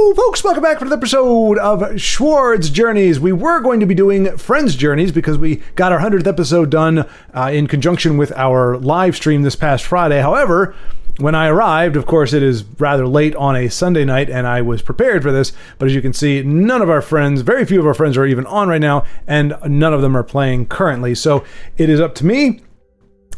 Hello, folks. Welcome back for another episode of Schwaaard's Journeys. We were going to be doing Friends' Journeys because we got our 100th episode done in conjunction with our live stream this past Friday. However, when I arrived, of course, it is rather late on a Sunday night, and I was prepared for this. But as you can see, none of our friends, very few of our friends are even on right now, and none of them are playing currently. So it is up to me.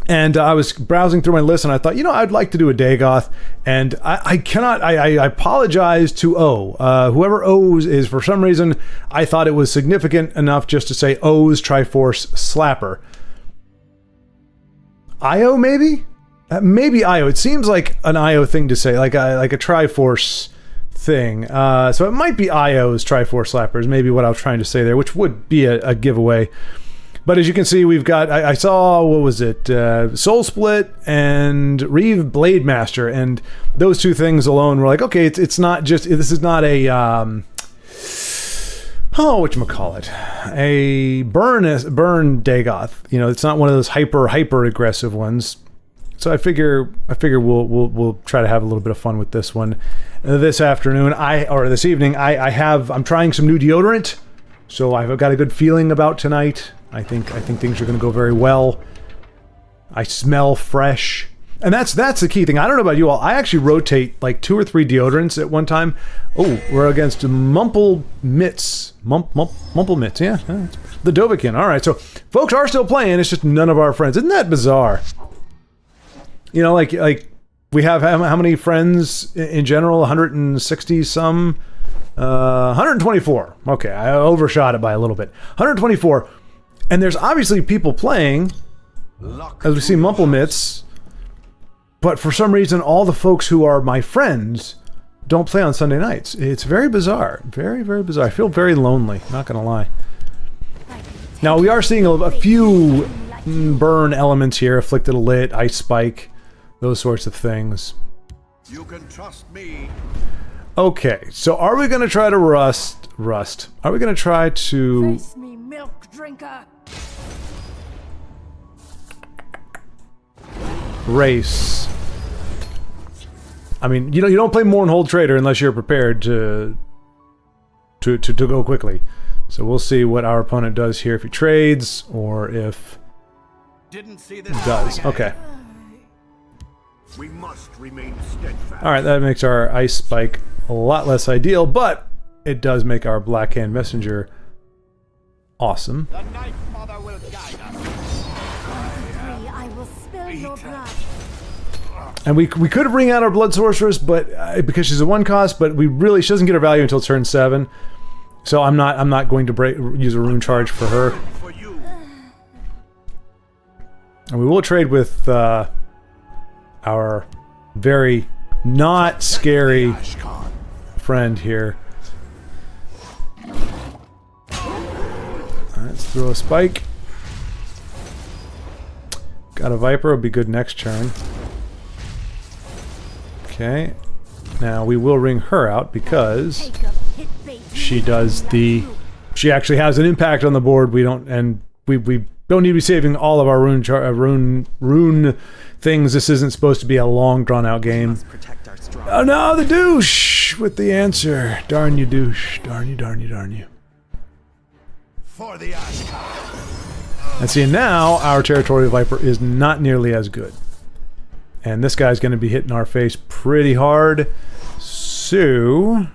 And I was browsing through my list, and I thought, I'd like to do a Dagoth, and I cannot. I apologize to O. Whoever O's is, for some reason, I thought it was significant enough just to say O's Triforce Slapper. Io, maybe? Maybe Io. It seems like an Io thing to say, like a Triforce thing. So it might be Io's Triforce Slapper is maybe what I was trying to say there, which would be a giveaway. But as you can see, we've got, I saw, what was it, Soul Split and Reeve Blade Master, and those two things alone were like, okay, it's not just, this is not a, whatchamacallit, a burn Dagoth. It's not one of those hyper aggressive ones. So I figure we'll try to have a little bit of fun with this one this afternoon. This evening. I'm trying some new deodorant, so I've got a good feeling about tonight. I think things are going to go very well. I smell fresh. And that's the key thing. I don't know about you all. I actually rotate like 2 or 3 deodorants at one time. Oh, we're against Mumple Mitts. Mumple Mitts, yeah. The Dovahkiin. All right, so folks are still playing. It's just none of our friends. Isn't that bizarre? Like we have how many friends in general? 160 some? 124. Okay, I overshot it by a little bit. 124. And there's obviously people playing, as we see Mumple Mitts, but for some reason all the folks who are my friends don't play on Sunday nights. It's very bizarre. Very, very bizarre. I feel very lonely, not gonna lie. Now we are seeing a few burn elements here, Afflicted Lit, Ice Spike, those sorts of things. You can trust me. Okay, so are we gonna try to rust? Are we gonna try to... Face me, milk drinker. Race. I mean, you don't play Mournhold Trader unless you're prepared to go quickly. So we'll see what our opponent does here, if he trades or if Didn't see this he does. coming. Okay. We must remain steadfast. All right, that makes our Ice Spike a lot less ideal, but it does make our Blackhand Messenger awesome. The Night Mother will guide us. I will spill your blood. And we could bring out our Blood Sorceress, but because she's a 1-cost, but she doesn't get her value until turn 7. So I'm not going to use a rune charge for her. For you. And we will trade with our very not scary friend here. Let's throw a spike. Got a Viper, will be good next turn. Okay. Now we will ring her out because she does she actually has an impact on the board. We don't need to be saving all of our rune things. This isn't supposed to be a long drawn out game. Oh no, the douche with the answer. Darn you, douche. Darn you, darn you, darn you. For the Ashkan. And see, now our Territorial Viper is not nearly as good. And this guy's going to be hitting our face pretty hard. So...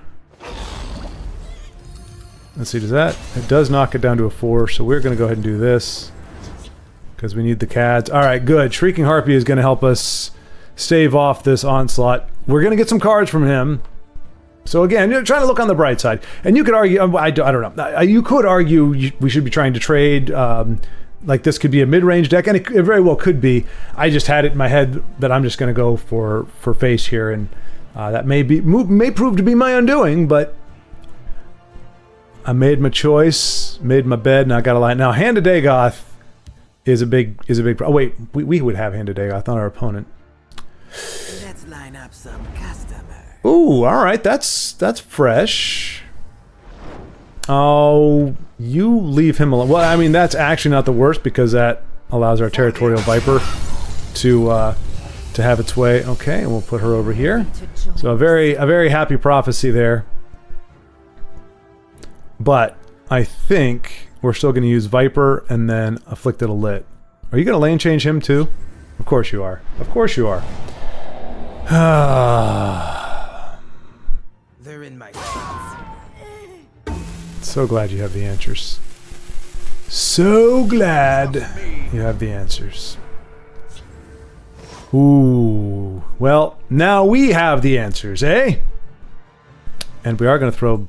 let's see, does that... it does knock it down to a 4, so we're going to go ahead and do this. Because we need the cads. Alright, good. Shrieking Harpy is going to help us stave off this onslaught. We're going to get some cards from him. So again, you're trying to look on the bright side. And you could argue... I don't know. You could argue we should be trying to trade... like this could be a mid-range deck, and it very well could be. I just had it in my head that I'm just going to go for face here, and that may prove to be my undoing, but I made my choice, made my bed, and I got a line. Now, Hand of Dagoth is a big oh wait, we would have Hand of Dagoth, not our opponent. Let's line up some customers. Ooh, all right, that's fresh. Oh, you leave him alone. Well, I mean, that's actually not the worst because that allows our Territorial Viper to have its way. Okay, and we'll put her over here. So a very happy prophecy there. But I think we're still going to use Viper and then Afflicted Alit. Are you going to lane change him too? Of course you are. Of course you are. They're in my So glad you have the answers. So glad you have the answers. Ooh. Well, now we have the answers, eh? And we are going to throw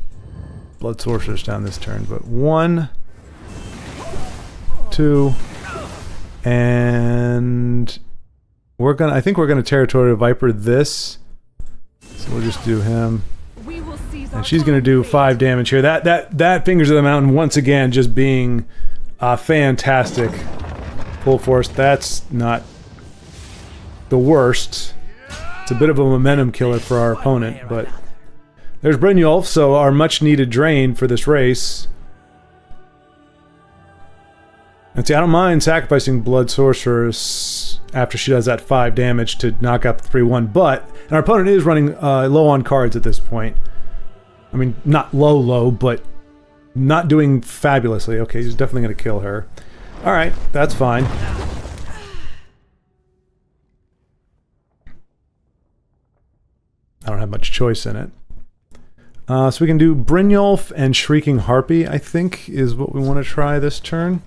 Blood Sorcerers down this turn, but 1, 2, and we're gonna. I think we're gonna Territorial Viper this. So we'll just do him. And she's gonna do 5 damage here. That Fingers of the Mountain once again just being fantastic. Full force. That's not the worst. It's a bit of a momentum killer for our opponent, but there's Brynjolf, so our much-needed drain for this race. And see, I don't mind sacrificing Blood Sorceress after she does that 5 damage to knock out the 3-1, but and our opponent is running low on cards at this point. I mean, not low, but not doing fabulously. Okay, he's definitely going to kill her. Alright, that's fine. I don't have much choice in it. So we can do Brynjolf and Shrieking Harpy, I think, is what we want to try this turn.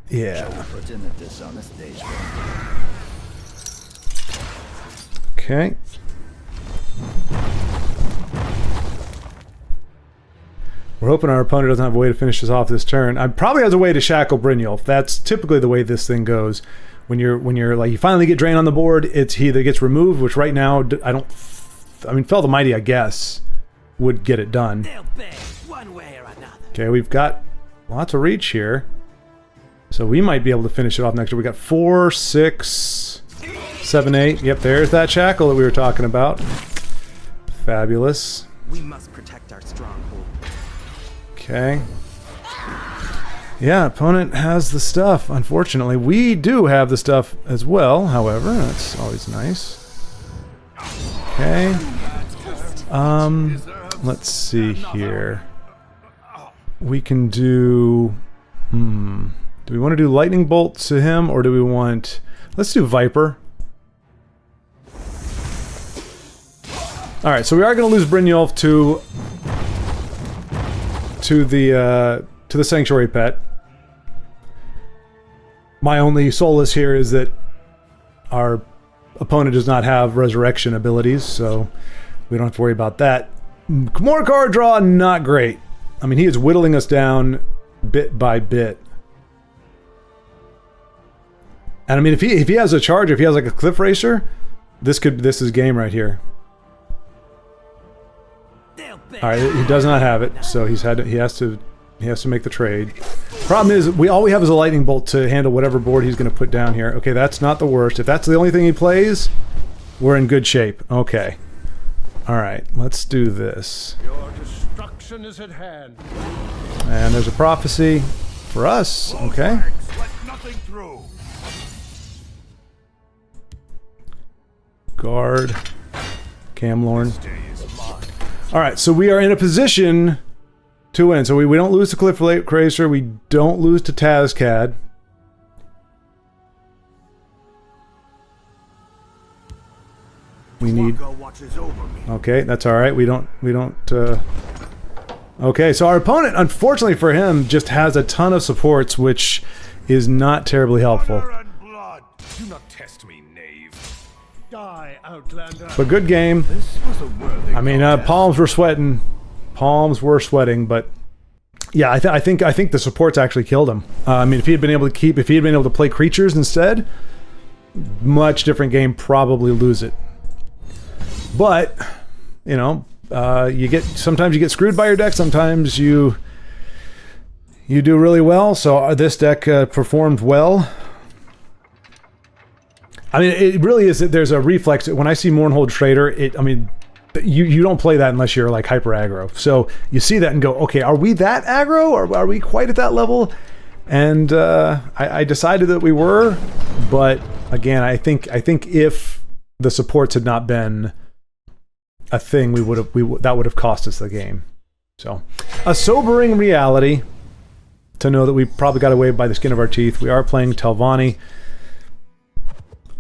Yeah. Okay. We're hoping our opponent doesn't have a way to finish this off this turn. Probably has a way to shackle Brynjolf. That's typically the way this thing goes. When you're like, you finally get Drain on the board, it's he that gets removed, which right now, I mean, Fell the Mighty, I guess, would get it done. Okay, we've got lots of reach here. So we might be able to finish it off next turn. We got 4, 6, 7, 8. Yep, there's that shackle that we were talking about. Fabulous. We must protect our stronghold. Okay. Yeah, opponent has the stuff. Unfortunately, we do have the stuff as well, however. That's always nice. Okay. Let's see here. We can do... Do we want to do Lightning Bolt to him, or do we want... Let's do Viper. Alright, so we are going to lose Brynjolf to the Sanctuary Pet. My only solace here is that our opponent does not have resurrection abilities, so we don't have to worry about that. More card draw, not great. I mean, he is whittling us down bit by bit. And I mean, if he has a charge, if he has like a Cliff Racer, this is game right here. All right, he does not have it, so he has to make the trade. Problem is, all we have is a Lightning Bolt to handle whatever board he's going to put down here. Okay, that's not the worst. If that's the only thing he plays, we're in good shape. Okay. All right, let's do this. Your destruction is at hand. And there's a prophecy for us. Okay. Let nothing through. Guard. Camlorn. Alright, so we are in a position to win. So we don't lose to Cliff Racer. We don't lose to Tazcad. We need... Okay, that's alright. We don't... Okay, so our opponent, unfortunately for him, just has a ton of supports, which is not terribly helpful. Do not test me, knave. Die, Outlander. But good game. I mean, palms were sweating. Palms were sweating, but yeah, I think the supports actually killed him. I mean, if he had been able to play creatures instead, much different game, probably lose it. But you know, sometimes you get screwed by your deck. Sometimes you do really well. So this deck performed well. I mean, it really is. There's a reflex. When I see Mournhold Trader, I mean, you don't play that unless you're like hyper aggro. So you see that and go, okay, are we that aggro? Or are we quite at that level? And I decided that we were, but again, I think if the supports had not been a thing, that would have cost us the game. So, a sobering reality to know that we probably got away by the skin of our teeth. We are playing Telvanni.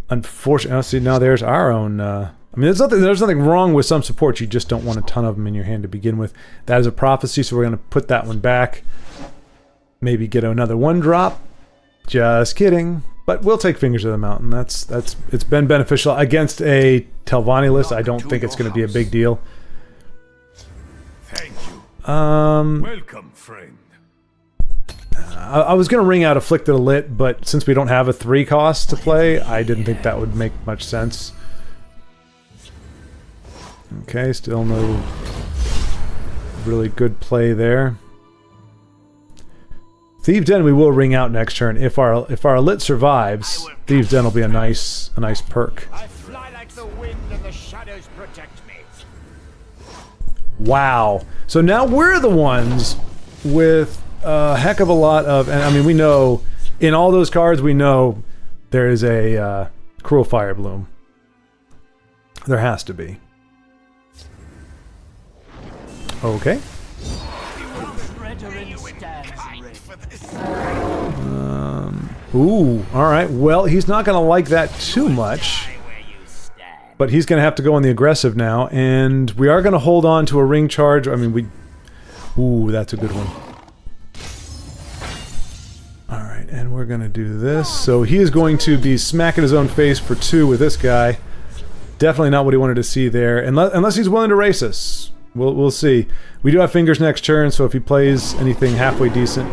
Unfortunately, see, now there's our own... I mean, there's nothing wrong with some supports. You just don't want a ton of them in your hand to begin with. That is a prophecy, so we're going to put that one back. Maybe get another 1-drop. Just kidding. But we'll take Fingers of the Mountain. It's been beneficial against a Telvanni list. I don't think it's going to be a big deal. Thank you. Welcome, friend. I was going to ring out Afflicted Lit, but since we don't have a 3 cost to play, I didn't think that would make much sense. Okay, still no really good play there. Thieves' Den we will ring out next turn. If our Lit survives, Thieves' Den will be a nice perk. I fly like the wind and the shadows protect me. Wow. So now we're the ones with a heck of a lot of... And I mean, we know... In all those cards, we know there is a Cruel Fire Bloom. There has to be. Okay. Ooh, alright. Well, he's not going to like that too much. But he's going to have to go on the aggressive now. And we are going to hold on to a ring charge. I mean, ooh, that's a good one. Alright, and we're going to do this. So he is going to be smacking his own face for 2 with this guy. Definitely not what he wanted to see there. Unless he's willing to race us. We'll see. We do have Fingers next turn, so if he plays anything halfway decent...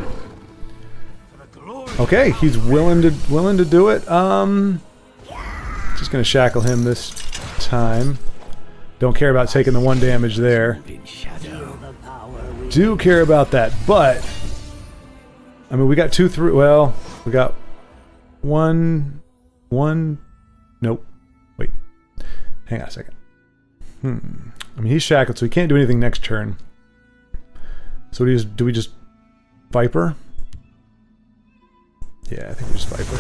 Okay, he's willing to do it. Just gonna shackle him this time. Don't care about taking the 1 damage there. Do care about that, but I mean we got 2 through. Well, we got one. Nope. Wait. Hang on a second. I mean he's shackled, so he can't do anything next turn. So do we just Viper? Yeah, I think we just Viper.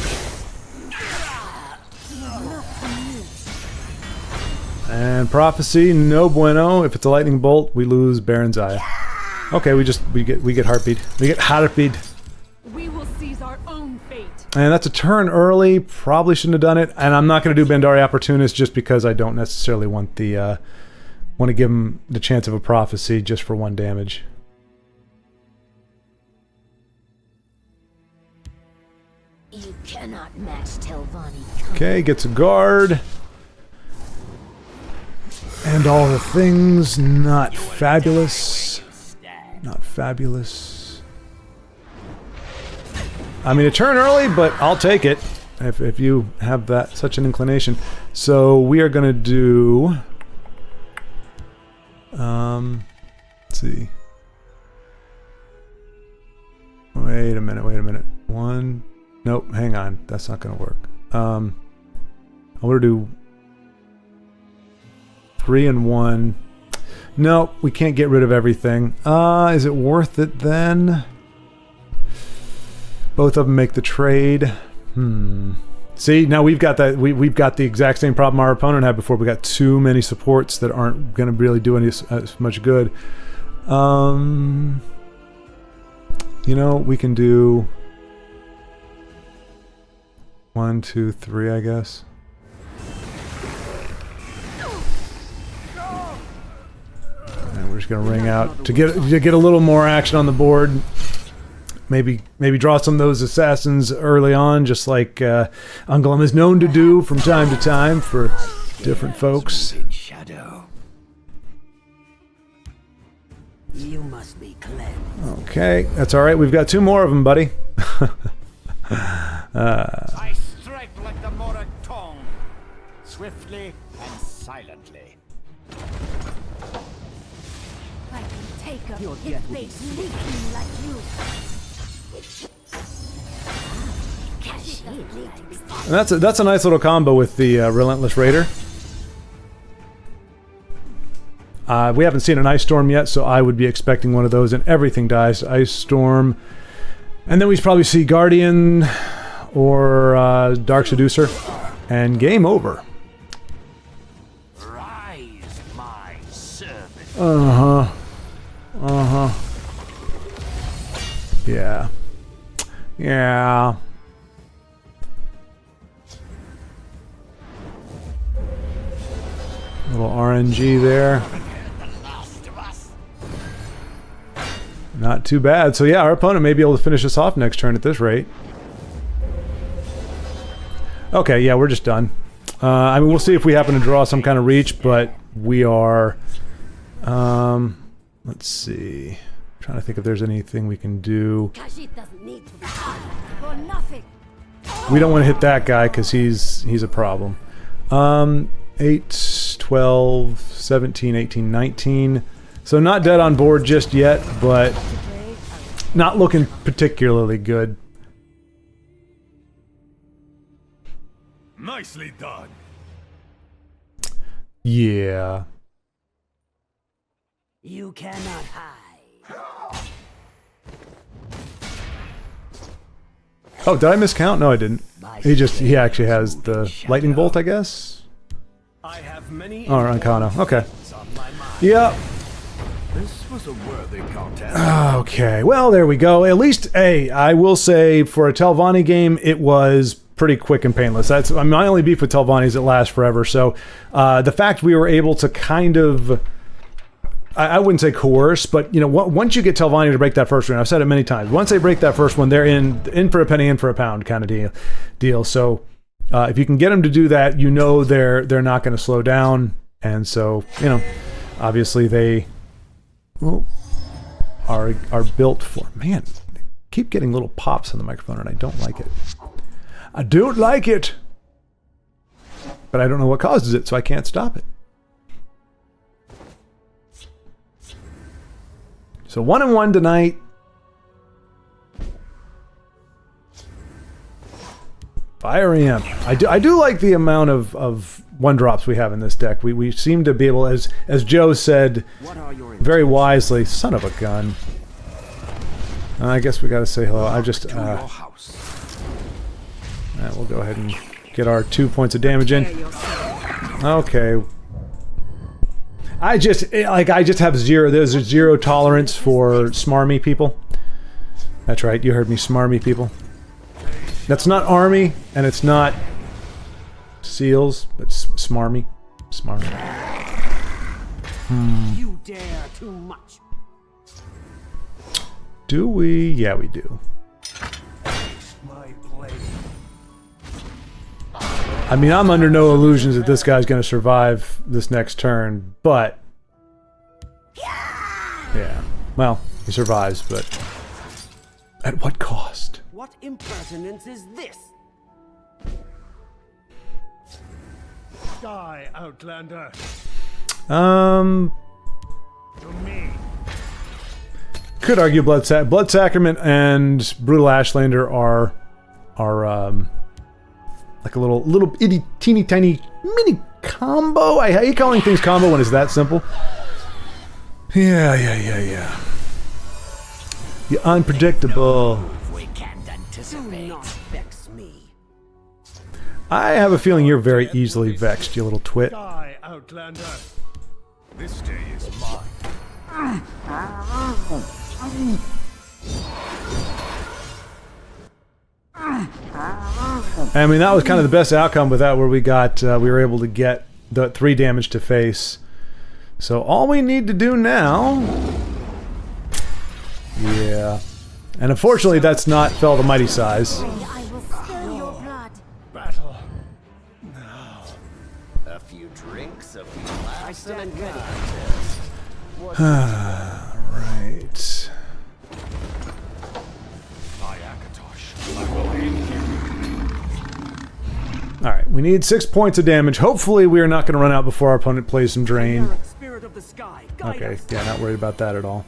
And Prophecy, no bueno. If it's a lightning bolt, we lose Baron's Eye. Okay, we get Heartbeat. We get Heartbeat. We will seize our own fate. And that's a turn early. Probably shouldn't have done it. And I'm not going to do Bandari Opportunist just because I don't necessarily want to give him the chance of a Prophecy just for 1 damage. You cannot match Telvanni. Okay, gets a guard. And all the things, not fabulous. Not fabulous. I mean, a turn early, but I'll take it if you have that such an inclination. So we are going to do... let's see. Wait a minute. 1... Nope, hang on. That's not going to work. I want to do 3 and 1. Nope, we can't get rid of everything. Is it worth it then? Both of them make the trade. See, now we've got that. We've got the exact same problem our opponent had before. We got too many supports that aren't going to really do as much good. You know, we can do 1, 2, 3, I guess. And we're just gonna ring out to get a little more action on the board. Maybe draw some of those assassins early on, just like Ungulum is known to do from time to time for different folks. You must be cleansed. Okay, that's all right. We've got 2 more of them, buddy. I strike like the Morag tongue, swiftly and silently. I can take a hit bait sneaking like you. And that's a nice little combo with the Relentless Raider. We haven't seen an Ice Storm yet, so I would be expecting one of those, and everything dies. Ice Storm, and then we probably see Guardian or Dark Seducer, and game over. Rise. is my servant. Uh-huh. Uh-huh. Yeah. Yeah. Little RNG there. Not too bad. So yeah, our opponent may be able to finish us off next turn at this rate. Okay, yeah, we're just done. I mean, we'll see if we happen to draw some kind of reach, but we are... let's see. I'm trying to think if there's anything we can do. Khajiit doesn't need to be for nothing. We don't want to hit that guy because he's a problem. 8, 12, 17, 18, 19. So not dead on board just yet, but not looking particularly good. Nicely done. Yeah. You cannot hide. Oh, did I miscount? No, I didn't. He actually has the lightning bolt, I guess. I have many Oh, Arcana. Okay. on my mind. Yep. This was a worthy contest. Okay. Well, there we go. At least, hey, I will say for a Telvanni game, it was pretty quick and painless. That's my only beef with Telvanni is it lasts forever. So the fact we were able to kind of, I wouldn't say coerce, but you know, once you get Telvanni to break that first one, I've said it many times. Once they break that first one, they're in for a penny, in for a pound kind of deal. So if you can get them to do that, you know they're not going to slow down, and so you know, obviously they are built for. Man, they keep getting little pops on the microphone, and I don't like it. I don't like it, but I don't know what causes it, so I can't stop it. So 1-1 tonight. Fire Amp. I do like the amount of 1-drops we have in this deck. We seem to be able, as Joe said very wisely, son of a gun. I guess we gotta say hello. I just we'll go ahead and get our 2 points of damage in. Okay. I just have there's a zero tolerance for smarmy people. That's right, you heard me, smarmy people. That's not army, and it's not seals, but smarmy. Smarmy. You dare too much. Do we? Yeah, we do. My blade. I mean, I'm under no illusions that this guy's going to survive this next turn, but... Yeah. Well, he survives, but... At what cost? What impertinence is this? Die, Outlander. To me. Could argue Blood Sacrament and Brutal Ashlander are like a little itty teeny tiny mini combo. I hate calling things combo when it's that simple. Yeah. You're unpredictable. We can't Do anticipate. not vex me. I have a feeling you're very easily vexed, you little twit. Die, Outlander. This day is mine. I mean, that was kind of the best outcome with that, where we were able to get the 3 damage to face. So all we need to do now... Yeah. And unfortunately, that's not Fell the Mighty size. I will spill your blood. Battle. A few drinks, a few laughs, I stand ready. Right. By Akatosh, I will end you. Alright, we need 6 points of damage. Hopefully we are not going to run out before our opponent plays some drain. Spirit of the sky, guide Okay, us. yeah, not worried about that at all.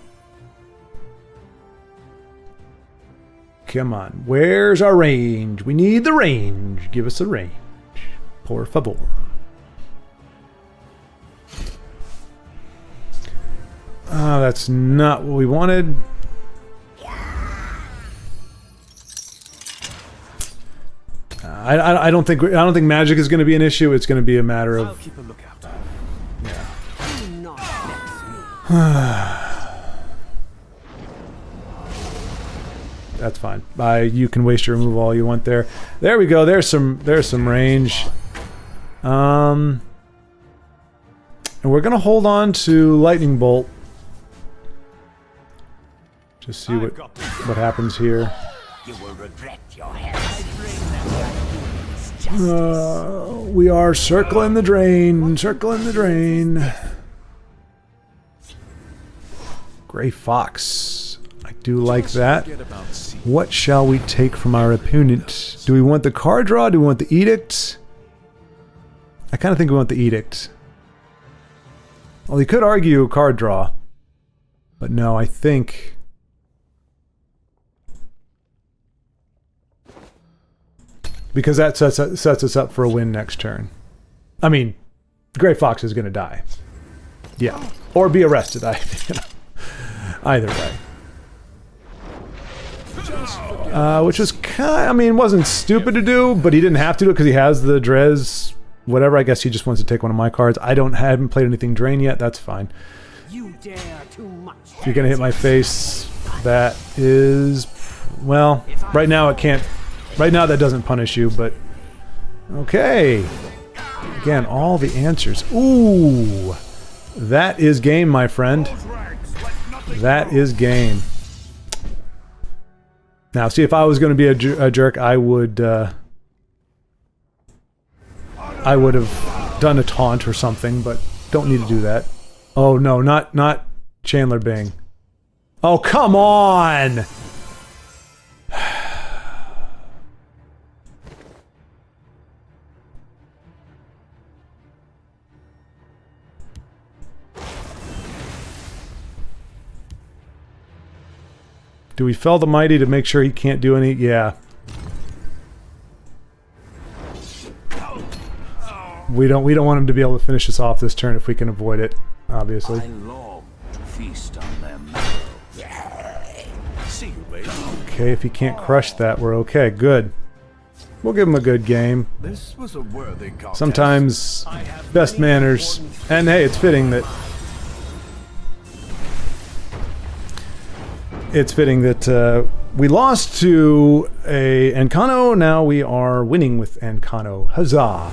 Come on, where's our range? We need the range. Give us a range. Por favor. Oh, that's not what we wanted. I don't think magic is going to be an issue. It's going to be a matter I'll of keep a lookout. That's fine. You can waste your removal all you want there. There we go. There's some range. And we're gonna hold on to lightning bolt. Just see what happens here. You will regret your We are circling the drain. Circling the drain. Gray Fox. I do like that. What shall we take from our opponent? Do we want the card draw? Do we want the edict? I kind of think we want the edict. Well, he could argue card draw. But no, I think... because that sets us up for a win next turn. I mean, Gray Fox is going to die. Yeah. Or be arrested. Either way. Which was kind of, I mean, wasn't stupid to do, but he didn't have to do it because he has the Drez, whatever. I guess he just wants to take one of my cards. haven't played anything Drain yet. That's fine. You dare too much. If you're going to hit my face, that is, well, right now it can't, right now that doesn't punish you, but okay. Again, all the answers. Ooh, that is game, my friend. That is game. Now, see, if I was going to be a jerk, I would have done a taunt or something, but don't need to do that. Oh no, not Chandler Bing. Oh, come on! Do we fell the mighty to make sure he can't do any? Yeah. We don't want him to be able to finish us off this turn if we can avoid it, obviously. I long to feast on them. See you later. Okay, if he can't crush that, we're okay. Good. We'll give him a good game. This was a worthy contest. Sometimes best manners. And hey, it's fitting that we lost to a Ancano. Now we are winning with Ancano. Huzzah!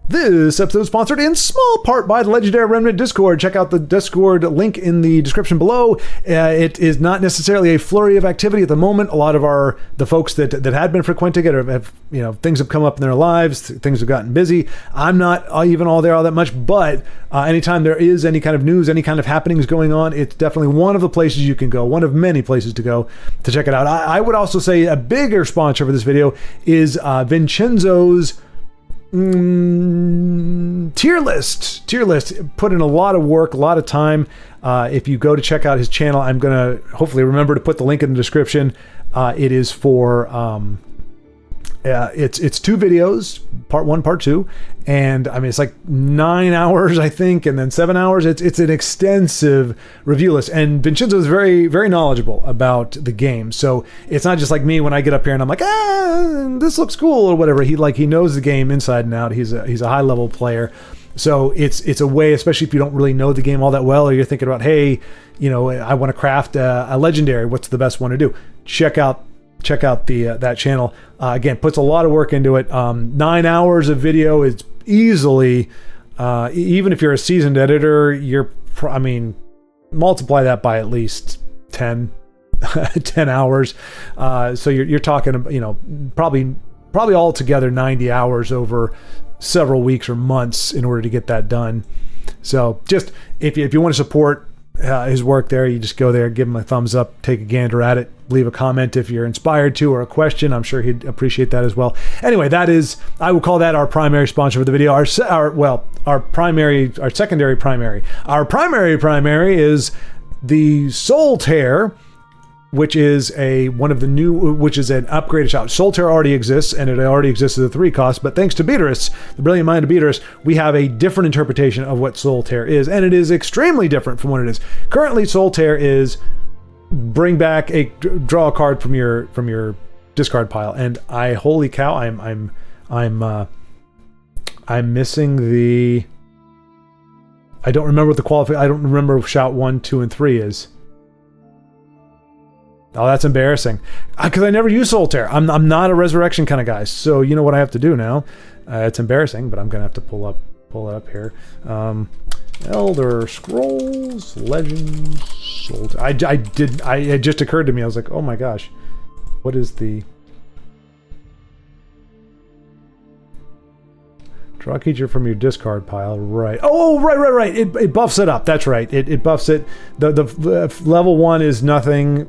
This episode is sponsored in small part by the Legendary Remnant Discord. Check out the Discord link in the description below. It is not necessarily a flurry of activity at the moment. A lot of the folks that had been frequenting it have, you know, things have come up in their lives. Things have gotten busy. I'm not even all there all that much, but anytime there is any kind of news, any kind of happenings going on, it's definitely one of the places you can go, one of many places to go to check it out. I would also say a bigger sponsor for this video is Vincenzo's tier list. Put in a lot of work, a lot of time. If you go to check out his channel, I'm gonna hopefully remember to put the link in the description. It is for it's 2 videos, part 1, part 2, and I mean it's like 9 hours I think, and then 7 hours. It's an extensive review list, and Vincenzo is very, very knowledgeable about the game. So it's not just like me when I get up here and I'm like, this looks cool or whatever. He knows the game inside and out. He's a high level player. So it's a way, especially if you don't really know the game all that well, or you're thinking about, hey, you know, I want to craft a legendary. What's the best one to do? Check out the that channel. Again, puts a lot of work into it. 9 hours of video is easily, even if you're a seasoned editor, I mean, multiply that by at least 10 hours. So you're talking, you know, probably altogether 90 hours over several weeks or months in order to get that done. So just if you want to support his work there, you just go there, give him a thumbs up, take a gander at it, leave a comment if you're inspired to, or a question. I'm sure he'd appreciate that as well. Anyway, that is, I will call that our primary sponsor for the video. Our secondary primary. Our primary is the Soul Tear, which is which is an upgraded shop. Soul Tear already exists, and it already exists at a 3 cost, but thanks to Beatrice, the brilliant mind of Beatrice, we have a different interpretation of what Soul Tear is, and it is extremely different from what it is. Currently, Soul Tear is bring back draw a card from your discard pile, and holy cow, I'm missing the I don't remember what the qualification. I don't remember shout 1, 2, and 3 is. Oh, that's embarrassing. Because I never use Soul Tear. I'm not a resurrection kind of guy. So you know what I have to do now. It's embarrassing, but I'm gonna have to pull it up here. Elder Scrolls Legends Soul Tear. It just occurred to me. I was like, oh my gosh, what is the? Draw a creature from your discard pile. Right. Oh, right. It buffs it up. That's right. It buffs it. The level 1 is nothing.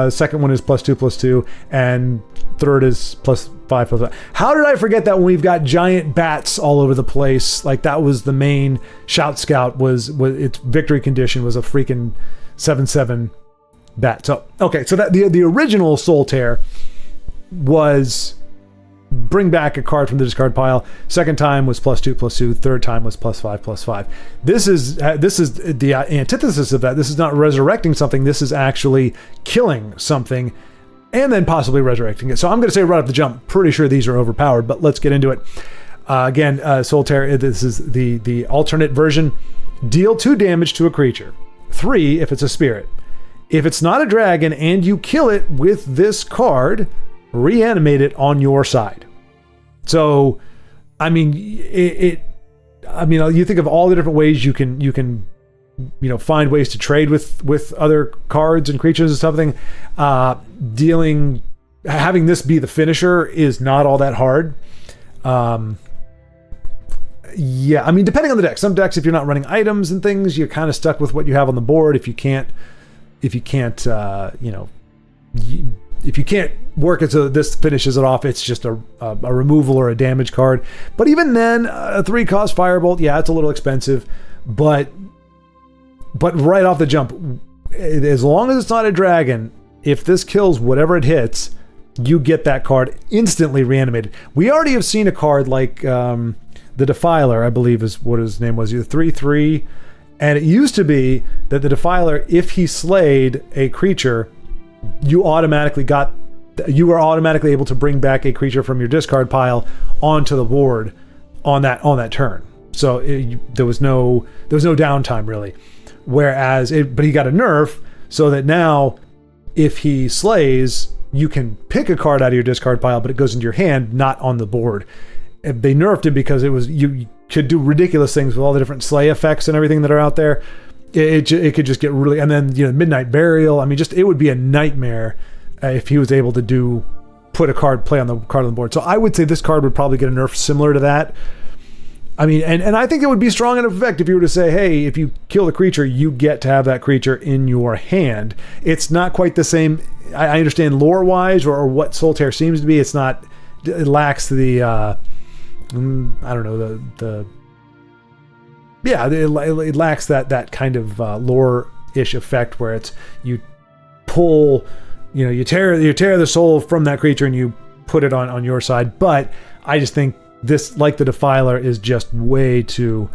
Second one is +2/+2, and third is +5/+5. How did I forget that when we've got giant bats all over the place? Like that was the main Shout Scout. Was its victory condition was a freaking 7/7 bat. So okay. So that the original Soul Tear was. Bring back a card from the discard pile. Second time was +2/+2. Third time was +5/+5. This is the antithesis of that. This is not resurrecting something. This is actually killing something, and then possibly resurrecting it. So I'm going to say right off the jump, pretty sure these are overpowered. But let's get into it. Again, Soul Tear. This is the alternate version. Deal 2 damage to a creature. 3 if it's a spirit. If it's not a dragon and you kill it with this card, reanimate it on your side. So, I mean, you think of all the different ways you can find ways to trade with other cards and creatures and something. Having this be the finisher is not all that hard. Yeah, I mean, depending on the deck. Some decks, if you're not running items and things, you're kind of stuck with what you have on the board. If you can't work it so that this finishes it off, it's just a removal or a damage card. But even then, a 3-cost Firebolt, yeah, it's a little expensive. But right off the jump, as long as it's not a dragon, if this kills whatever it hits, you get that card instantly reanimated. We already have seen a card like the Defiler, I believe is what his name was, either 3/3. And it used to be that the Defiler, if he slayed a creature, you were automatically able to bring back a creature from your discard pile onto the board on that turn. So there was no downtime really. But he got a nerf so that now if he slays, you can pick a card out of your discard pile, but it goes into your hand, not on the board. They nerfed it because you could do ridiculous things with all the different slay effects and everything that are out there. It could just get really, and then Midnight Burial. I mean, it would be a nightmare if he was able to put a card on the board. So I would say this card would probably get a nerf similar to that. I mean, and I think it would be strong in effect if you were to say, hey, if you kill the creature, you get to have that creature in your hand. It's not quite the same. I understand lore wise or what Soul Tear seems to be. It's not. It lacks the. I don't know it lacks that kind of lore-ish effect where it's you pull, you tear the soul from that creature and you put it on your side. But I just think this, like the Defiler, is just way too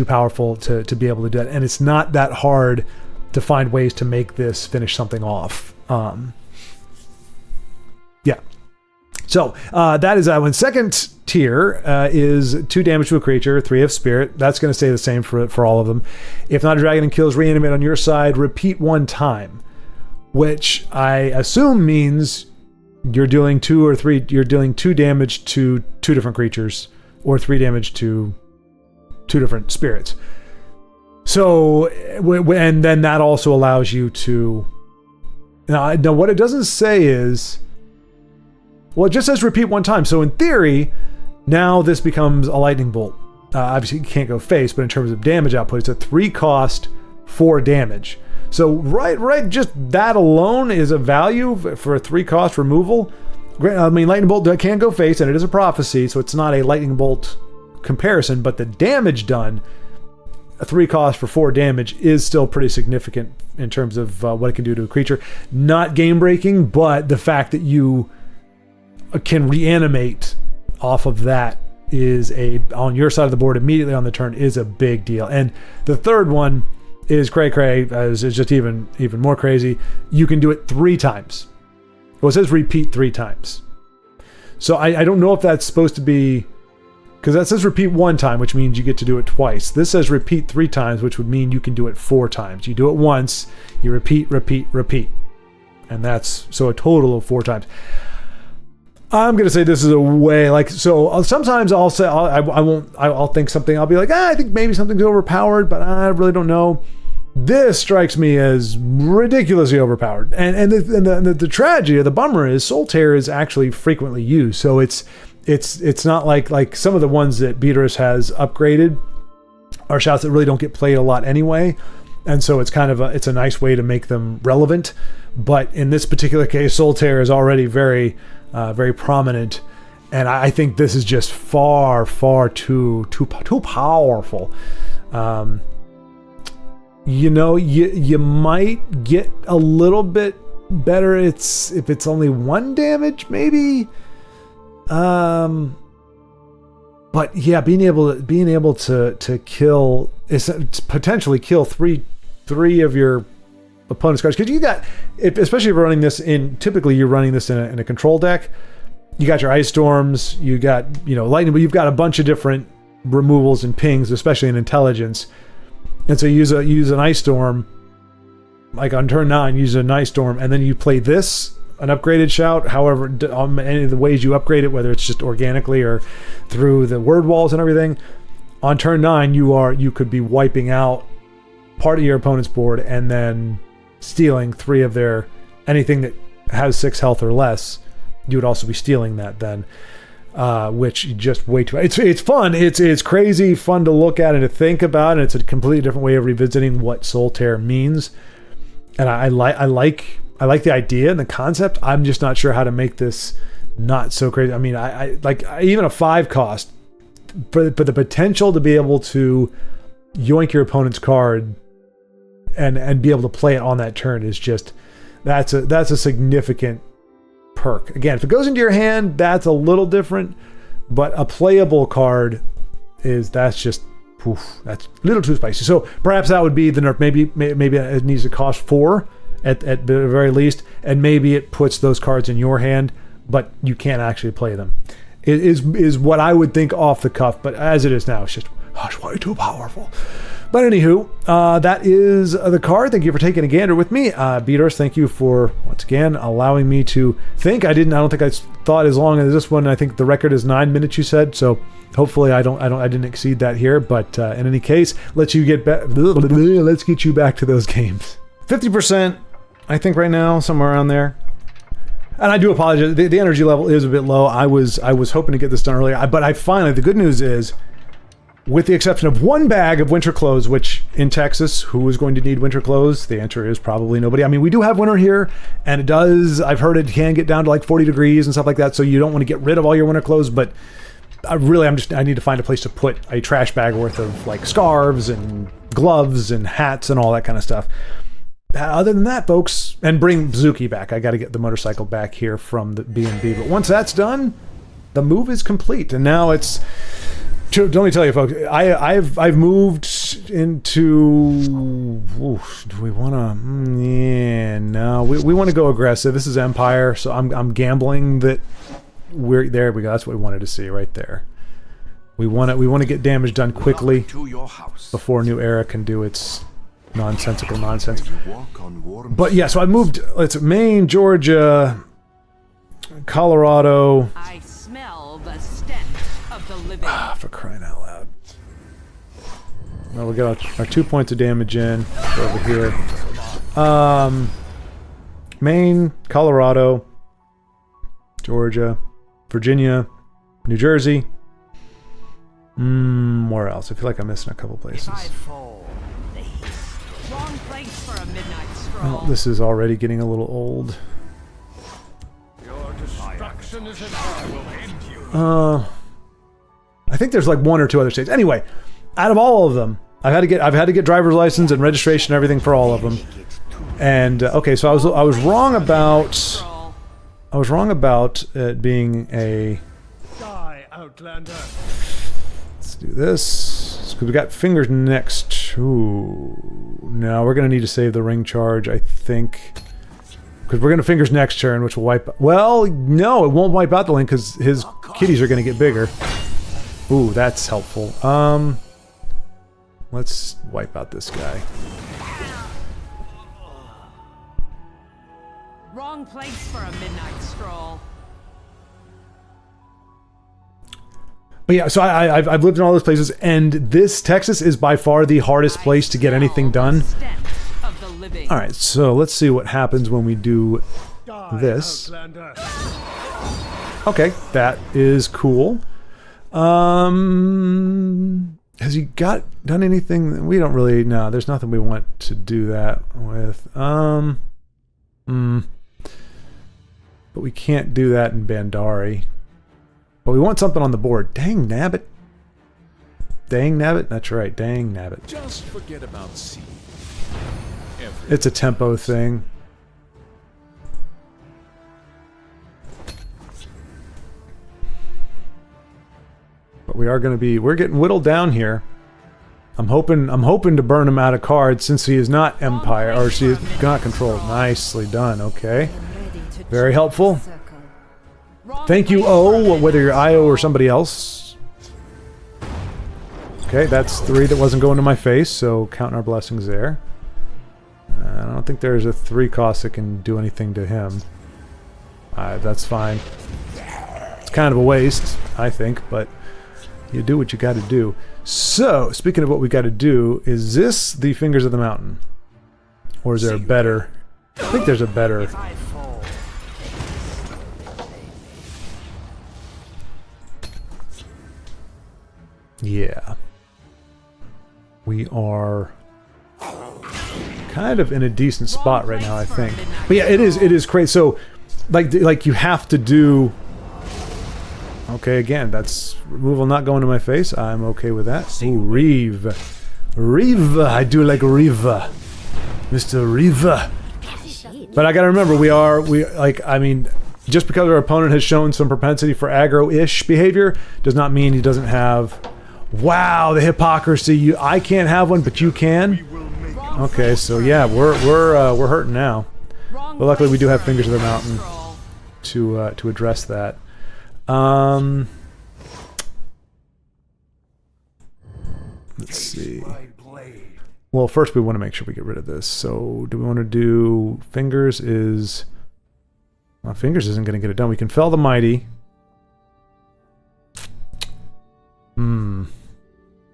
powerful to be able to do that, and it's not that hard to find ways to make this finish something off. Yeah. So that is that one. Second tier is 2 damage to a creature, 3 of spirit. That's going to stay the same for all of them. If not a dragon and kills, reanimate on your side, repeat 1 time, which I assume means you're dealing 2 or 3. You're dealing 2 damage to 2 different creatures, or 3 damage to 2 different spirits. So, and then that also allows you to. Now what it doesn't say is. Well, it just says repeat 1 time. So in theory, now this becomes a lightning bolt. Obviously, you can't go face, but in terms of damage output, it's a 3-cost 4 damage. So right, just that alone is a value for a 3-cost removal. I mean, lightning bolt can go face, and it is a prophecy, so it's not a lightning bolt comparison. But the damage done, a 3-cost for 4 damage, is still pretty significant in terms of what it can do to a creature. Not game breaking, but the fact that you can reanimate off of that is on your side of the board immediately on the turn is a big deal. And the third one is cray, is just even more crazy. You can do it 3 times. Well, it says repeat 3 times. So I don't know if that's supposed to be Because that says repeat 1 time, which means you get to do it twice. This says repeat 3 times, which would mean you can do it 4 times. You do it once, you repeat, repeat, repeat. And that's, so a total of 4 times. I'm going to say this is a way, like, so sometimes I'll say, I'll think something, I'll be like, I think maybe something's overpowered, but I really don't know. This strikes me as ridiculously overpowered. And the tragedy or the bummer is Soul Tear is actually frequently used. So it's not like some of the ones that Beatrice has upgraded are shouts that really don't get played a lot anyway. And so it's kind of it's a nice way to make them relevant. But in this particular case, Soul Tear is already very, very prominent. And I think this is just far too powerful. You might get a little bit better. If it's only 1 damage, maybe. But yeah, being able to kill is potentially kill three of your opponent's cards, because you got, especially if you're running this typically you're running this in a control deck. You got your ice storms, you got lightning, but you've got a bunch of different removals and pings, especially in intelligence. And so you use an ice storm, like on turn 9, use an ice storm, and then you play this. An upgraded shout, however, any of the ways you upgrade it, whether it's just organically or through the word walls and everything, on turn 9 you could be wiping out part of your opponent's board and then stealing 3 of their anything that has 6 health or less. You would also be stealing that then, which just way too. It's fun. It's crazy fun to look at and to think about, and it's a completely different way of revisiting what Soul Tear means. And I like the idea and the concept. I'm just not sure how to make this not so crazy. I mean, I like even a 5 cost for the potential to be able to yoink your opponent's card and be able to play it on that turn is just that's a significant perk. Again, if it goes into your hand, that's a little different, but a playable card that's just that's a little too spicy. So perhaps that would be the nerf. Maybe it needs to cost 4. At the very least, and maybe it puts those cards in your hand, but you can't actually play them. It is what I would think off the cuff, but as it is now, it's just way too powerful. But anywho, that is the card. Thank you for taking a gander with me. Beaters, thank you for once again allowing me to think. I don't think I thought as long as this one. I think the record is 9 minutes, you said, so hopefully I didn't exceed that here. But in any case, let's get you back to those games. 50%. I think right now, somewhere around there. And I do apologize. The energy level is a bit low. I was hoping to get this done earlier, but the good news is, with the exception of 1 bag of winter clothes, which in Texas, who is going to need winter clothes? The answer is probably nobody. I mean, we do have winter here, and I've heard it can get down to like 40 degrees and stuff like that, so you don't want to get rid of all your winter clothes, but I need to find a place to put a trash bag worth of like scarves and gloves and hats and all that kind of stuff. Other than that, folks, and bring Zuki back. I got to get the motorcycle back here from the B&B. But once that's done, the move is complete. And now it's... Let me tell you, folks, I've moved into... do we want to... yeah, no. We want to go aggressive. This is Empire, so I'm gambling that we're... There we go. That's what we wanted to see right there. We want to get damage done quickly before New Era can do its... nonsensical nonsense. But yeah, so I moved. It's Maine, Georgia, Colorado. I smell the stench of the living. For crying out loud. Well, we got our 2 points of damage in over here. Maine, Colorado, Georgia, Virginia, New Jersey. Where else? I feel like I'm missing a couple places. Wrong place for a midnight stroll. Well, this is already getting a little old. Your destruction is in I will end you. I think there's like 1 or 2 other states. Anyway, out of all of them, I've had to get driver's license and registration and everything for all of them. And okay, so I was wrong about it being a... Die, Outlander. Let's do this. Because we got fingers next. Ooh. No, we're going to need to save the ring charge, I think. Because we're going to fingers next turn, which will wipe... Well, no, it won't wipe out the link because his kitties are going to get bigger. Ooh, that's helpful. Let's wipe out this guy. Wrong place for a midnight stroll. But yeah, so I've lived in all those places, and this Texas is by far the hardest place to get anything done. All right, so let's see what happens when we do this. Okay, that is cool. Has he done anything? We don't really know. There's nothing we want to do that with. But we can't do that in Bandari. But we want something on the board. Dang nabbit. Dang nabbit? That's right, dang nabbit. Just forget about C. It's a tempo thing. But we are going to be... We're getting whittled down here. I'm hoping to burn him out of cards since he is not Empire, or she is not controlled. Nicely done, okay. Very helpful. Thank you, O, whether you're IO or somebody else. Okay, that's 3 that wasn't going to my face, so counting our blessings there. I don't think there's a 3 cost that can do anything to him. That's fine. It's kind of a waste, I think, but you do what you got to do. So, speaking of what we got to do, is this the Fingers of the Mountain? Or is there a better... I think there's a better... Yeah. We are kind of in a decent spot right now, I think. But yeah, it is crazy. So, like you have to do... Okay, again, that's removal not going to my face. I'm okay with that. Ooh, Reeve. Reeve. I do like Reeve. Mr. Reeve. But I gotta remember, I mean, just because our opponent has shown some propensity for aggro-ish behavior does not mean he doesn't have... Wow, the hypocrisy. I can't have one, but you can? Okay, so yeah, we're hurting now. But luckily we do have Fingers of the Mountain to address that. Let's see. Well, first we want to make sure we get rid of this. So do we want to do Fingers is... Well, Fingers isn't going to get it done. We can fell the mighty.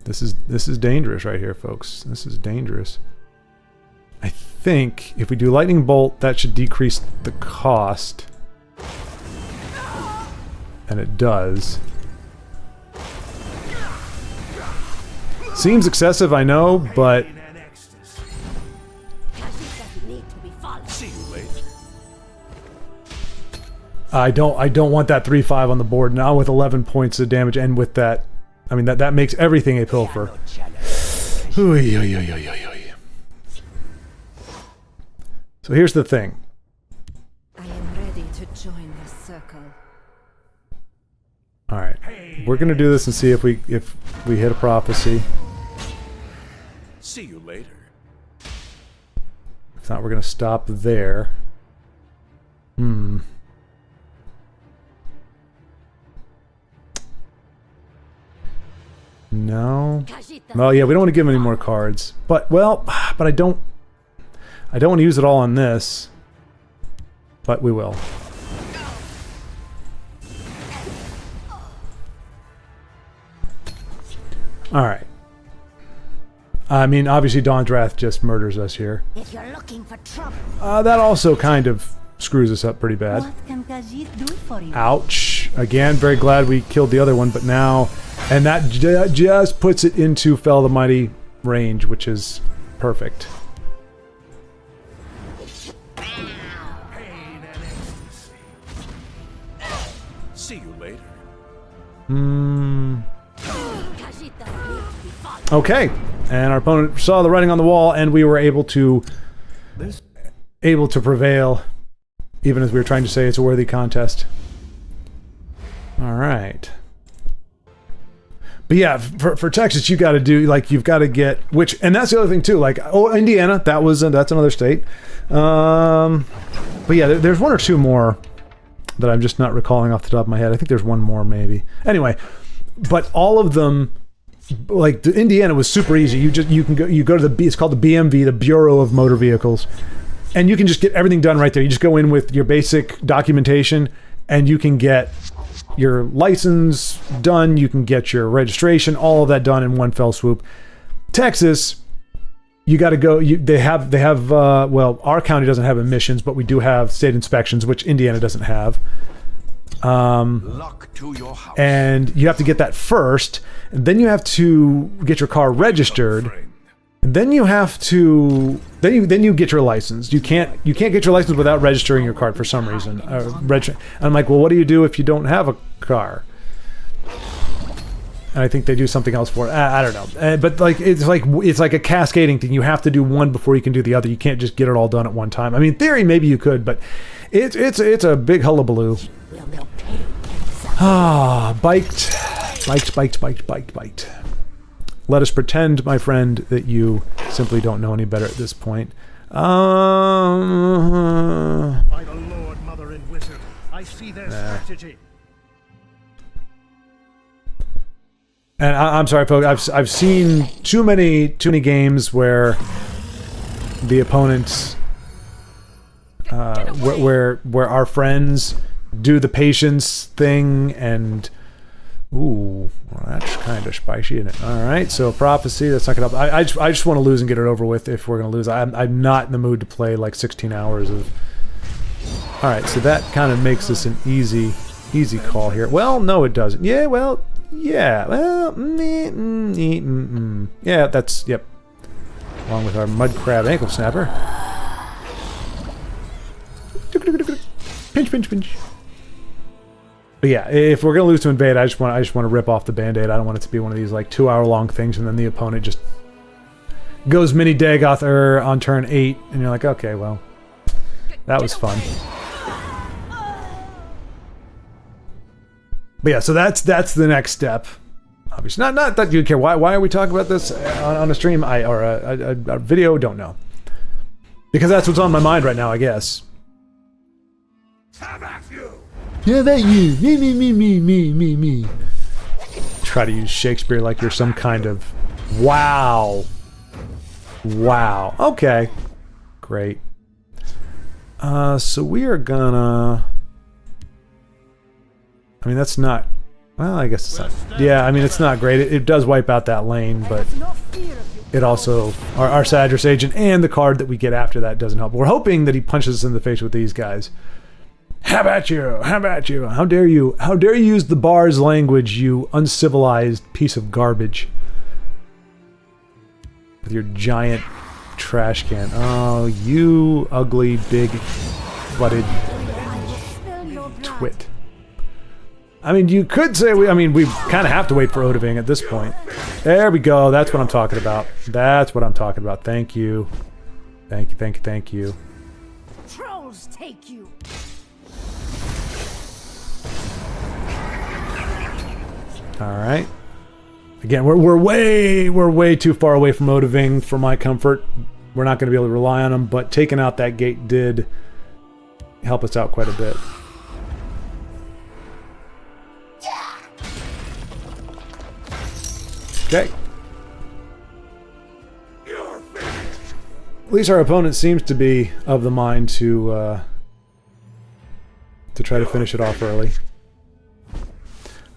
This is dangerous right here, folks. This is dangerous. I think if we do lightning bolt, that should decrease the cost. And it does. Seems excessive, I know, but I don't want that 3/5 on the board now with 11 points of damage, and with that, I mean that makes everything a pilfer. So here's the thing. I am ready to join the circle. All right, we're gonna do this and see if we hit a prophecy. See you later. If not, we're gonna stop there. No. Well, yeah, we don't want to give him any more cards. But I don't want to use it all on this. But we will. All right. I mean, obviously Dawn's Wrath just murders us here. If you're looking for trouble, That also kind of screws us up pretty bad. what can Khajiit do for you? Ouch. Again, very glad we killed the other one, but now... And that just puts it into Fell the Mighty range, which is perfect. See you later. Okay. And our opponent saw the writing on the wall, and we were able to prevail, even as we were trying to say it's a worthy contest. All right. But yeah, for Texas, you got to do, like, you've got to get, and that's the other thing too, like, Indiana, that's another state. But yeah, there's one or two more that I'm just not recalling off the top of my head. I think there's one more maybe. Anyway, but all of them, like the Indiana was super easy. You go to it's called the BMV, the Bureau of Motor Vehicles, and you can just get everything done right there. You just go in with your basic documentation, and you can get your license done. You can get your registration, all of that done in one fell swoop. Texas, you got to go. They have. Well, our county doesn't have emissions, but we do have state inspections, which Indiana doesn't have. Luck to your house. And you have to get that first, and then you have to get your car registered, and then you have to then you get your license. You can't get your license without registering your car for some reason. I'm like, well, what do you do if you don't have a car? And I think they do something else for it. I don't know. But like it's like a cascading thing. You have to do one before you can do the other. You can't just get it all done at one time. I mean, in theory, maybe you could, but it's a big hullabaloo. Biked. Let us pretend, my friend, that you simply don't know any better at this point. By the Lord, Mother and Wizard, I see their strategy. And I'm sorry, folks. I've seen too many games where the opponents, where our friends do the patience thing, and ooh, well, that's kind of spicy, isn't it? All right, so prophecy. That's not gonna. I just want to lose and get it over with. If we're gonna lose, I'm not in the mood to play like 16 hours of. All right, so that kind of makes this an easy call here. Well, no, it doesn't. Yeah, well. Yeah, well, yeah, that's, yep. Along with our mud crab ankle snapper. Pinch. But yeah, if we're gonna lose to invade, I just want to rip off the band-aid. I don't want it to be one of these like 2-hour-long things, and then the opponent just goes mini Dagoth on turn 8, and you're like, okay, well, that was fun. But yeah, so that's the next step. Obviously, not that you care. Why are we talking about this on a stream or a video? Don't know. Because that's what's on my mind right now, I guess. How about you? Yeah, that you. Me. Try to use Shakespeare like you're some kind of wow. Okay, great. So we are gonna. I mean, that's not... Well, I guess it's not... Yeah, I mean, it's not great. It does wipe out that lane, but it also... Our Sadras agent and the card that we get after that doesn't help. We're hoping that he punches us in the face with these guys. How about you? How dare you? How dare you use the bar's language, you uncivilized piece of garbage. With your giant trash can. Oh, you ugly, big-butted twit. I mean, you could say we kind of have to wait for Odaving at this point. There we go. That's what I'm talking about. Thank you. Thank you. Trolls take you. All right. Again, we're way too far away from Odaving for my comfort. We're not going to be able to rely on him, but taking out that gate did help us out quite a bit. Okay. At least our opponent seems to be of the mind to try to finish it off early.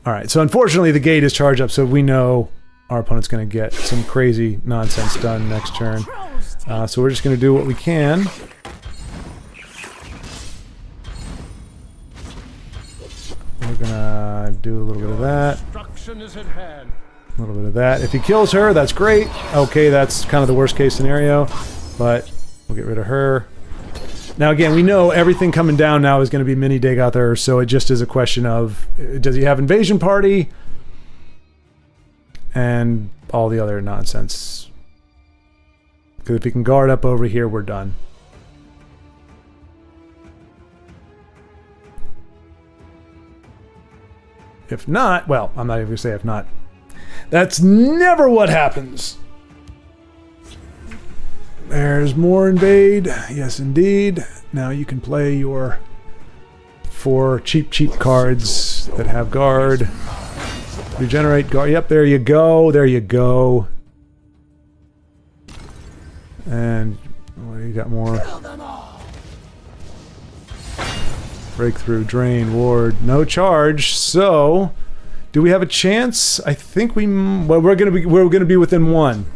All right, so unfortunately the gate is charged up, so we know our opponent's going to get some crazy nonsense done next turn. So we're just going to do what we can. We're going to do a little bit of that. A little bit of that. If he kills her, that's great. Okay, that's kind of the worst case scenario, but we'll get rid of her. Now again, we know everything coming down now is going to be mini Dagoth, so it just is a question of, does he have invasion party? And all the other nonsense. Because if he can guard up over here, we're done. If not, well, I'm not even going to say if not. That's never what happens. There's more invade. Yes, indeed. Now you can play your 4 cheap cards that have guard. Regenerate guard. Yep, there you go. There you go. And what do you got more? Breakthrough, drain, ward, no charge. So, do we have a chance? I think we. Well, we're gonna be within one.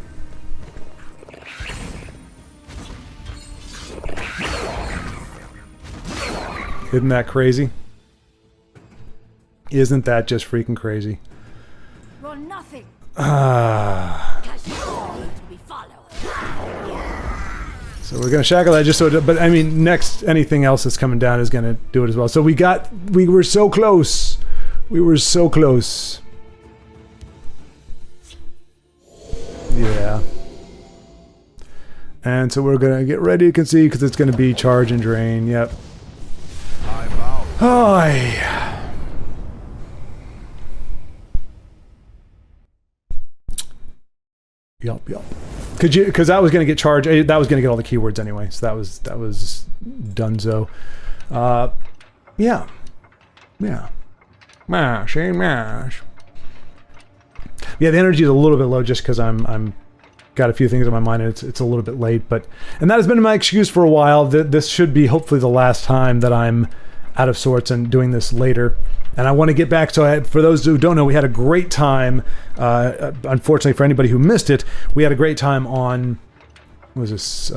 Isn't that crazy? Isn't that just freaking crazy? You're nothing. Ah. Because you need to be followed. So we're gonna shackle that just so it, but I mean next anything else that's coming down is gonna do it as well. So we were so close. We were so close. Yeah. And so we're gonna get ready to concede because it's gonna be charge and drain. Yep. Oh, Yup. Because that was gonna get charged. That was gonna get all the keywords anyway. So that was dunzo. Yeah. Mash, mash. Yeah, the energy is a little bit low just because I'm got a few things on my mind and it's a little bit late. And that has been my excuse for a while. This should be hopefully the last time that I'm out of sorts and doing this later. And I want to get back. So for those who don't know, we had a great time. Unfortunately, for anybody who missed it, we had a great time on this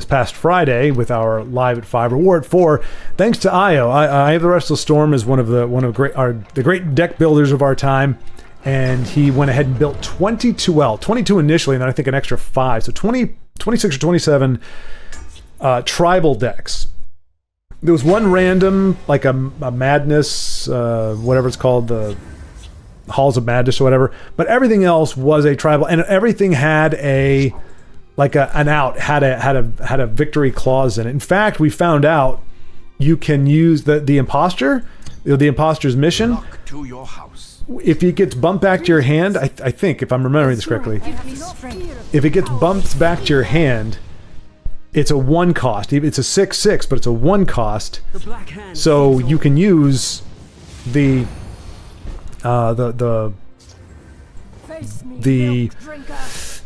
past Friday with our Live at 5 reward 4. Thanks to Io. I have the Restless Storm is one of the great deck builders of our time, and he went ahead and built 22 initially, and then I think an extra 5, so 26 or 27 tribal decks. There was one random, like a madness, whatever it's called, the Halls of Madness or whatever, but everything else was a tribal, and everything had an out, had a victory clause in it. In fact, we found out you can use the imposter, the imposter's mission. To your house. If it gets bumped back to your hand, I think, if I'm remembering this correctly, if it gets bumped back to your hand, it's a 1 cost. It's a 6/6, but it's a 1 cost. So you can use the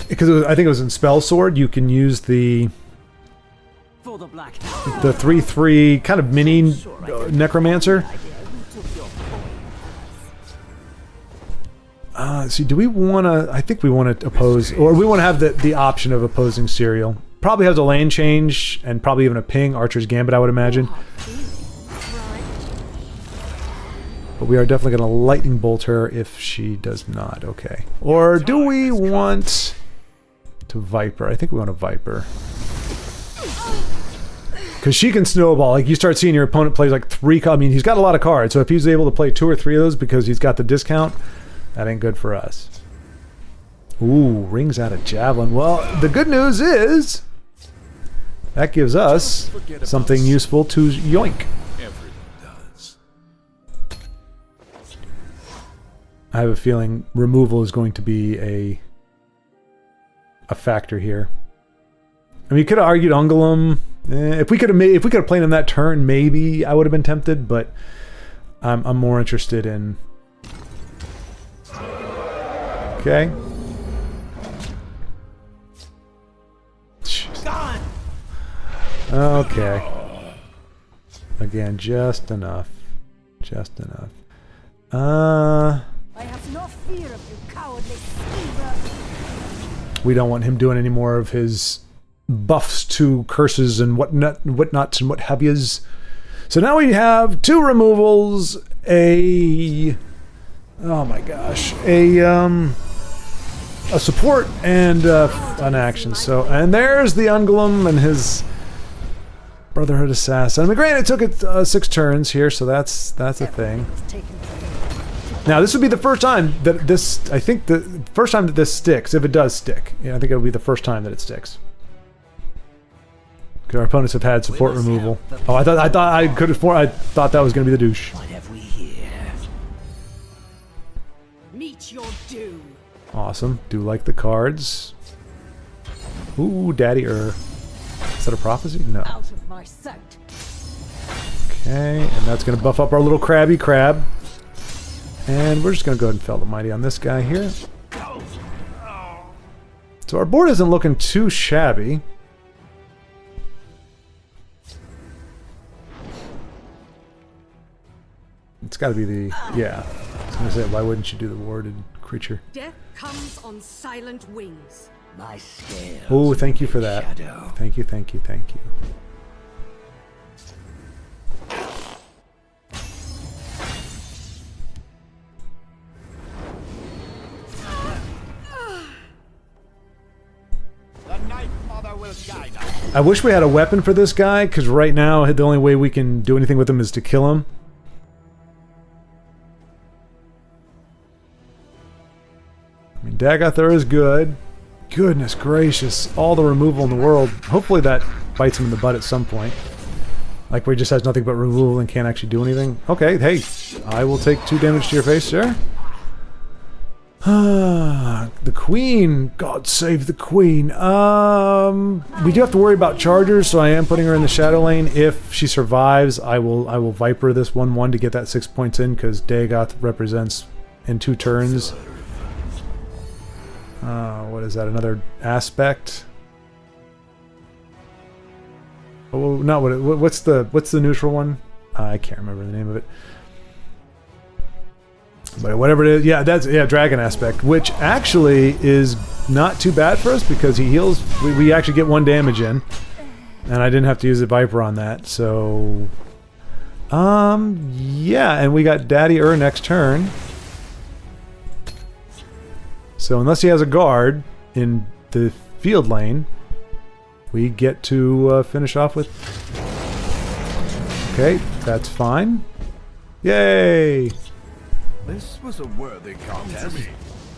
because I think it was in Spell Sword. You can use the 3/3 kind of mini necromancer. See, do we want to? I think we want to oppose, or we want to have the option of opposing Serial. Probably has a lane change and probably even a ping, Archer's Gambit, I would imagine. But we are definitely going to lightning bolt her if she does not. Okay. Or do we want to Viper? I think we want to Viper. Because she can snowball. Like, you start seeing your opponent plays like 3... I mean, he's got a lot of cards, so if he's able to play 2 or 3 of those because he's got the discount, that ain't good for us. Ooh, rings out of Javelin. Well, the good news is that gives us something useful to yoink. Everyone does. I have a feeling removal is going to be a factor here. I mean, you could have argued Ungulum. If we could have played him that turn, maybe I would have been tempted. But I'm more interested in. Okay. Okay. Again, just enough. Just enough. I have no fear of you, cowardly schemer. We don't want him doing any more of his buffs to curses and whatnots and what have yous. So now we have 2 removals, oh my gosh, a support and an action. So, and there's the Ungulum and his Brotherhood Assassin. I mean, granted, it took it 6 turns here, so that's a thing. Now, this would be the first time that this, I think the first time that this sticks, if it does stick. Yeah, I think it'll be the first time that it sticks. Because our opponents have had support removal. Oh, I thought I thought that was going to be the douche. What have we here? Meet your doom. Awesome. Do like the cards. Ooh, Daddy Is that a prophecy? No. Out of my sight. Okay, and that's going to buff up our little crabby crab. And we're just going to go ahead and Fell the Mighty on this guy here. So our board isn't looking too shabby. It's got to be the... Yeah. I was going to say, why wouldn't you do the warded creature? Death comes on silent wings. My scales. Oh, thank you for that. Shadow. Thank you, thank you, thank you. The Night Mother will guide us. I wish we had a weapon for this guy, because right now the only way we can do anything with him is to kill him. I mean, Dagathar is good. Goodness gracious, all the removal in the world. Hopefully that bites him in the butt at some point. Like where he just has nothing but removal and can't actually do anything. Okay, hey, I will take 2 damage to your face, sir. The Queen. God save the Queen. We do have to worry about chargers, so I am putting her in the shadow lane. If she survives, I will Viper this 1/1 to get that 6 points in, because Dagoth represents in 2 turns. What is that? Another aspect? Oh, not what? What's the neutral one? I can't remember the name of it. But whatever it is, yeah, dragon aspect, which actually is not too bad for us because he heals. We actually get 1 damage in, and I didn't have to use the Viper on that. So, yeah, and we got Daddy next turn. So unless he has a guard in the field lane, we get to finish off with... Okay, that's fine. Yay! This was a worthy contest.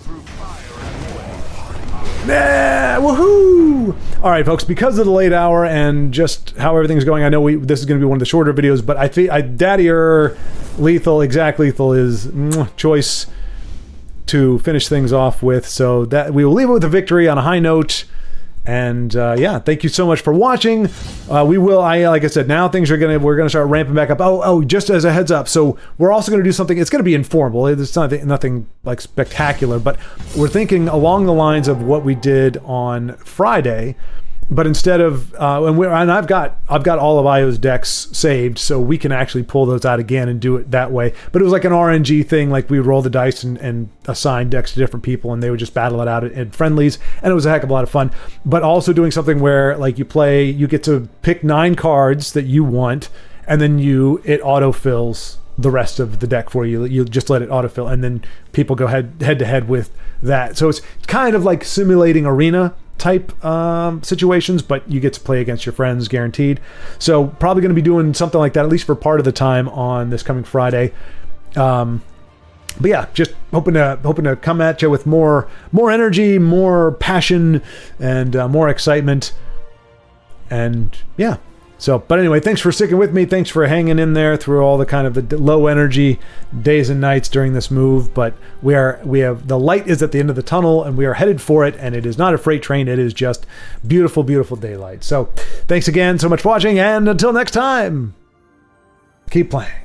Through fire and Yeah, woohoo! All right, folks. Because of the late hour and just how everything's going, I know this is going to be one of the shorter videos. But I think Daddy lethal, exact lethal is choice to finish things off with. So that we will leave it with a victory on a high note. And yeah, thank you so much for watching. Like I said, now we're gonna start ramping back up. Oh, just as a heads up, so we're also gonna do something. It's gonna be informal. It's nothing like spectacular, but we're thinking along the lines of what we did on Friday. But instead of I've got all of Io's decks saved, so we can actually pull those out again and do it that way. But it was like an RNG thing, like we would roll the dice and assign decks to different people, and they would just battle it out in friendlies, and it was a heck of a lot of fun. But also doing something where like you get to pick 9 cards that you want, and then it autofills the rest of the deck for you. You just let it autofill, and then people go head to head with that. So it's kind of like simulating arena type situations, but you get to play against your friends guaranteed. So probably going to be doing something like that at least for part of the time on this coming Friday. But yeah, just hoping to come at you with more energy, more passion, and more excitement. And yeah. So, but anyway, thanks for sticking with me. Thanks for hanging in there through all the kind of the low energy days and nights during this move. But we have the light is at the end of the tunnel, and we are headed for it. And it is not a freight train. It is just beautiful, beautiful daylight. So, thanks again so much for watching, and until next time, keep playing.